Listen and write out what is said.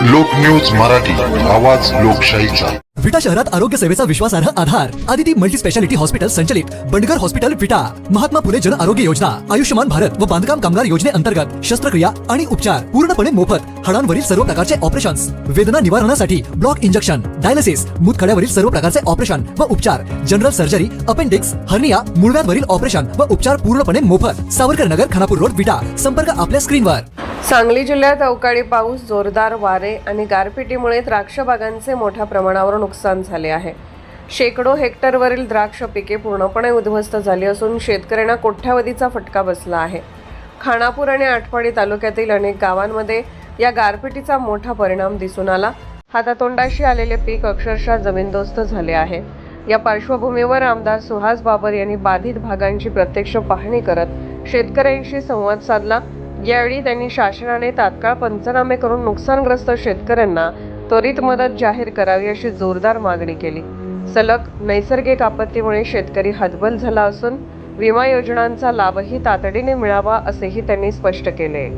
लोक न्यूज मराठी, आवाज लोकशाहीचा। विटा शहरात आरोग्य सेवेचा विश्वासार्ह आधार आदिती मल्टी स्पेशालिटी हॉस्पिटल संचलित बंडगर हॉस्पिटल विटा, महात्मा फुले जन आरोग्य योजना, आयुष्यमान भारत व बांधकाम कामगार योजनेअंतर्गत शस्त्रक्रिया आणि उपचार पूर्णपणे मोफत, हाडांवरील सर्व प्रकारचे ऑपरेशन्स, वेदना निवारणासाठी ब्लॉक इंजेक्शन, डायलिसिस, मूतखड्यावरील सर्व प्रकारचे ऑपरेशन व उपचार, जनरल सर्जरी, अपेंडिक्स, हर्निया, मूळव्याधवरील ऑपरेशन व उपचार पूर्णपणे मोफत। सावरकर नगर, खानापूर रोड, विटा। संपर्क आपल्या स्क्रीनवर। सांगली जिल्ह्यात अवकाळी पाऊस, जोरदार वारे आणि गारपिटीमुळे द्राक्ष बागांचे मोठ्या प्रमाणावर नुकसान झाले आहे। शेकडो हेक्टरवरील द्राक्ष पिके पूर्णपणे उद्ध्वस्त झाली असून शेतकऱ्यांना कोट्यावधीचा फटका बसला आहे। खानापूर आणि आटपाडी तालुक्यातील अनेक गावांमध्ये या गारपिटीचा मोठा परिणाम दिसून आला। हातातोंडाशी आलेले पीक अक्षरशः जमीनदोस्त झाले आहे। या पार्श्वभूमीवर आमदार सुहास बाबर यांनी बाधित भागांची प्रत्यक्ष पाहणी करत शेतकऱ्यांशी संवाद साधला। यावेळी त्यांनी शासनाने तात्काळ पंचनामे करून नुकसानग्रस्त शेतकऱ्यांना त्वरित मदत जाहीर करावी अशी जोरदार मागणी केली। सलग नैसर्गिक आपत्तीमुळे शेतकरी हतबल झाला असून विमा योजनांचा लाभही तातडीने मिळावा असेही त्यांनी स्पष्ट केले।